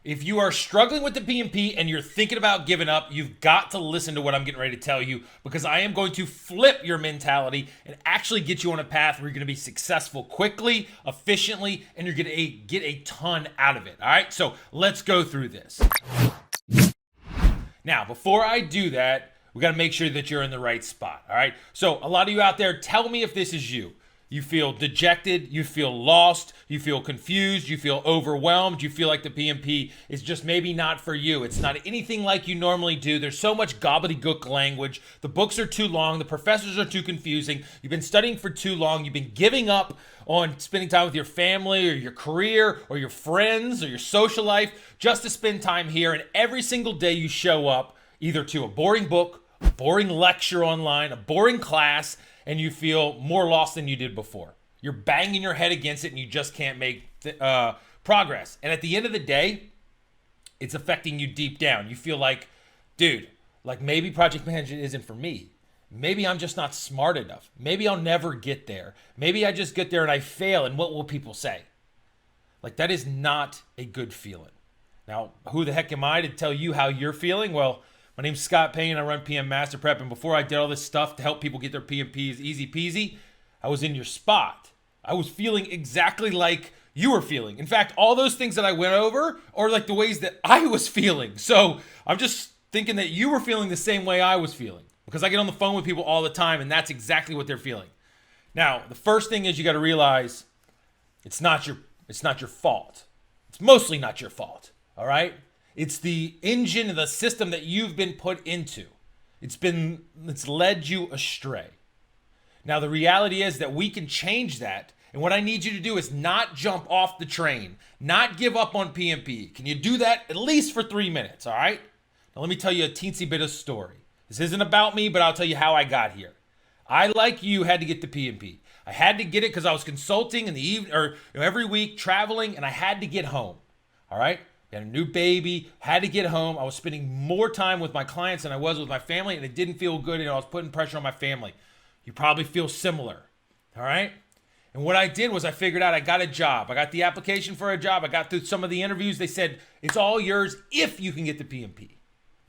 If you are struggling with the PMP and you're thinking about giving up, you've got to listen to what I'm getting ready to tell you, because I am going to flip your mentality and actually get you on a path where you're going to be successful quickly, efficiently, and you're going to get a ton out of it. All right, so let's go through this. Now, before I do that, we got to make sure that you're in the right spot. All right, so a lot of you out there, tell me if this is you. You feel dejected, you feel lost, you feel confused, you feel overwhelmed, you feel like the PMP is just maybe not for you. It's not anything like you normally do. There's so much gobbledygook language. The books are too long. The professors are too confusing. You've been studying for too long. You've been giving up on spending time with your family or your career or your friends or your social life just to spend time here. And every single day you show up either to a boring book, a boring lecture online, a boring class, and you feel more lost than you did before. You're banging your head against it and you just can't make progress. And at the end of the day, it's affecting you deep down. You feel like, dude, like maybe project management isn't for me. Maybe I'm just not smart enough. Maybe I'll never get there. Maybe I just get there and I fail, and what will people say? Like, that is not a good feeling. Now, who the heck am I to tell you how you're feeling? Well, my name's Scott Payne. I run PM Master Prep. And before I did all this stuff to help people get their PMPs easy peasy, I was in your spot. I was feeling exactly like you were feeling. In fact, all those things that I went over are like the ways that I was feeling. So I'm just thinking that you were feeling the same way I was feeling, because I get on the phone with people all the time and that's exactly what they're feeling. Now, the first thing is you got to realize it's not your fault. It's mostly not your fault. All right? It's the engine and the system that you've been put into. It's led you astray. Now, the reality is that we can change that. And what I need you to do is not jump off the train, not give up on PMP. Can you do that at least for 3 minutes, all right? Now, let me tell you a teensy bit of story. This isn't about me, but I'll tell you how I got here. I, like you, had to get the PMP. I had to get it because I was consulting in the evening, or every week, traveling, and I had to get home, all right? Had a new baby, had to get home. I was spending more time with my clients than I was with my family, and it didn't feel good, and I was putting pressure on my family. You probably feel similar, all right? And what I did was I figured out I got a job. I got the application for a job. I got through some of the interviews. They said, it's all yours if you can get the PMP.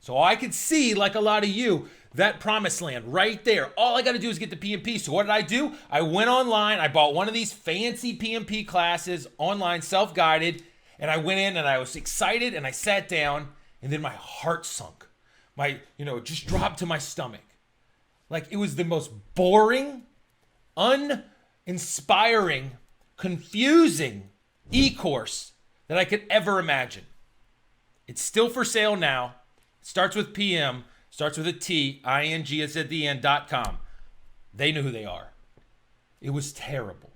So I could see, like a lot of you, that promised land right there. All I got to do is get the PMP. So what did I do? I went online. I bought one of these fancy PMP classes online, self-guided, and I went in and I was excited and I sat down, and then my heart sunk. It just dropped to my stomach. Like, it was the most boring, uninspiring, confusing e-course that I could ever imagine. It's still for sale now. It starts with PM, starts with a T, ING is at the end.com. They know who they are. It was terrible.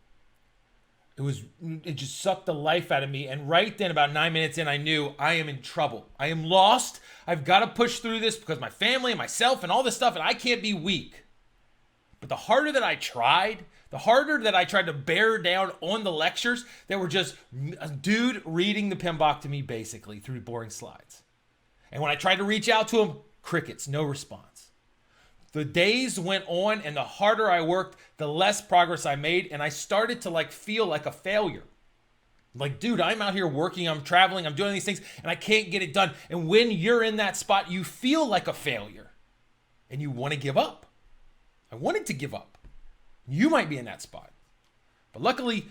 It just sucked the life out of me. And right then, about 9 minutes in, I knew I am in trouble. I am lost. I've got to push through this because my family and myself and all this stuff, and I can't be weak. But the harder that I tried to bear down on the lectures that were just a dude reading the PMBOK to me basically through boring slides. And when I tried to reach out to him, crickets, no response. The days went on, and the harder I worked, the less progress I made, and I started to feel like a failure. Like, dude, I'm out here working, I'm traveling, I'm doing these things, and I can't get it done. And when you're in that spot, you feel like a failure, and you want to give up. I wanted to give up. You might be in that spot. But luckily,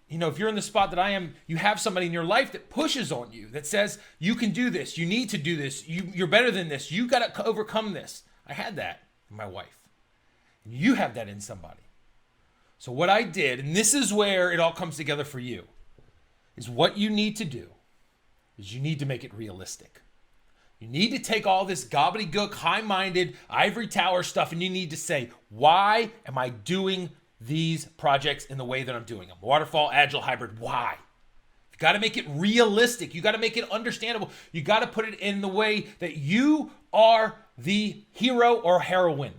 if you're in the spot that I am, you have somebody in your life that pushes on you, that says, you can do this, you need to do this, you're better than this, you got to overcome this. I had that in my wife. You have that in somebody. So what I did, and this is where it all comes together for you, is what you need to do is you need to make it realistic. You need to take all this gobbledygook, high-minded, ivory tower stuff, and you need to say, why am I doing these projects in the way that I'm doing them? Waterfall, agile, hybrid, why? You got to make it realistic. You got to make it understandable. You got to put it in the way that you are the hero or heroine.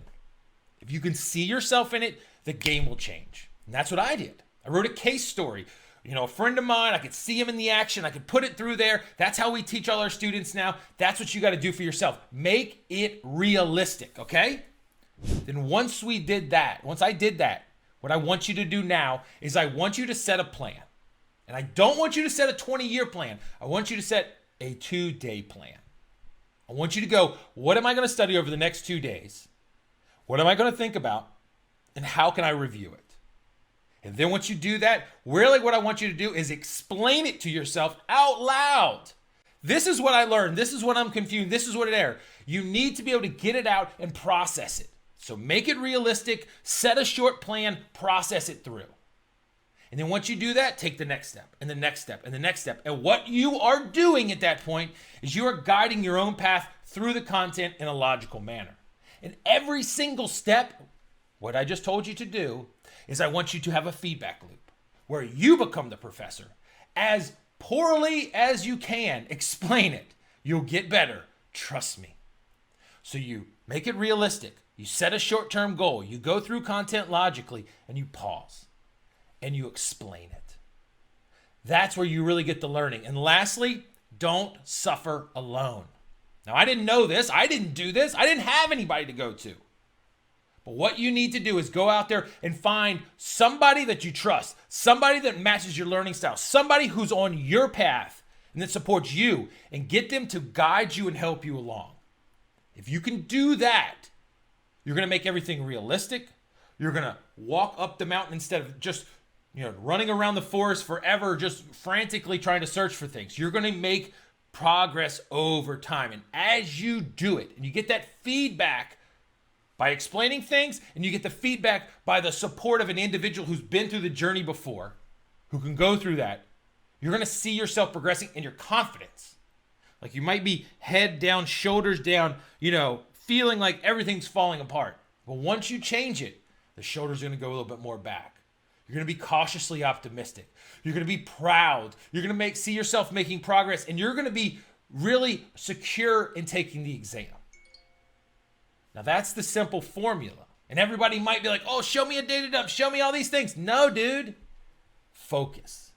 If you can see yourself in it, the game will change. And that's what I did. I wrote a case story. A friend of mine, I could see him in the action. I could put it through there. That's how we teach all our students now. That's what you got to do for yourself. Make it realistic, okay? Then once I did that, what I want you to do now is I want you to set a plan. And I don't want you to set a 20-year plan. I want you to set a 2-day plan. I want you to go, what am I going to study over the next 2 days? What am I going to think about? And how can I review it? And then once you do that, really what I want you to do is explain it to yourself out loud. This is what I learned. This is what I'm confused. This is what it is. You need to be able to get it out and process it. So make it realistic, set a short plan, process it through. And then once you do that, take the next step and the next step and the next step. And what you are doing at that point is you are guiding your own path through the content in a logical manner. And every single step, what I just told you to do, is I want you to have a feedback loop where you become the professor. As poorly as you can, explain it. You'll get better. Trust me. So you make it realistic. You set a short-term goal. You go through content logically and you pause and you explain it. That's where you really get the learning. And lastly, don't suffer alone. Now, I didn't know this. I didn't do this. I didn't have anybody to go to. But what you need to do is go out there and find somebody that you trust, somebody that matches your learning style, somebody who's on your path and that supports you, and get them to guide you and help you along. If you can do that, you're going to make everything realistic. You're going to walk up the mountain instead of just, running around the forest forever, just frantically trying to search for things. You're going to make progress over time. And as you do it, and you get that feedback by explaining things, and you get the feedback by the support of an individual who's been through the journey before, who can go through that, you're going to see yourself progressing in your confidence. Like you might be head down, shoulders down, feeling like everything's falling apart. But once you change it, the shoulders are going to go a little bit more back. You're going to be cautiously optimistic. You're going to be proud. You're going to see yourself making progress, and you're going to be really secure in taking the exam. Now, that's the simple formula. And everybody might be like, oh, show me a data dump. Show me all these things. No, dude. Focus.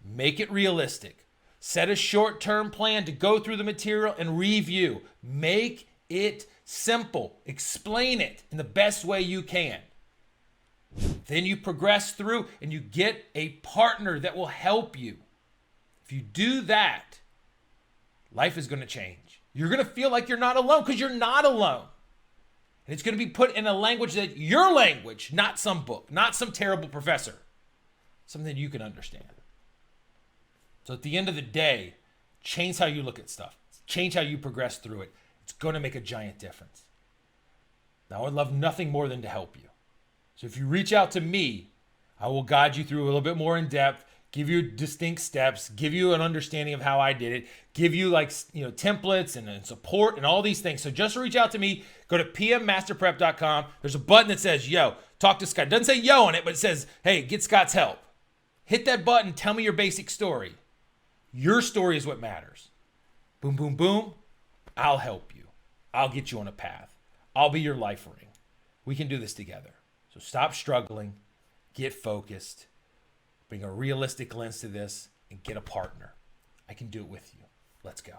Make it realistic. Set a short-term plan to go through the material and review. Make it simple. Explain it in the best way you can. Then you progress through and you get a partner that will help you. If you do that, life is going to change. You're going to feel like you're not alone because you're not alone. And it's going to be put in a language that your language, not some book, not some terrible professor, something that you can understand. So at the end of the day, change how you look at stuff. Change how you progress through it. It's going to make a giant difference. Now, I would love nothing more than to help you. So if you reach out to me, I will guide you through a little bit more in depth, give you distinct steps, give you an understanding of how I did it, give you templates and support and all these things. So just reach out to me. Go to pmmasterprep.com. There's a button that says, yo, talk to Scott. It doesn't say yo on it, but it says, hey, get Scott's help. Hit that button. Tell me your basic story. Your story is what matters. Boom, boom, boom. I'll help you. I'll get you on a path. I'll be your life ring. We can do this together. So stop struggling. Get focused. Bring a realistic lens to this and get a partner. I can do it with you. Let's go.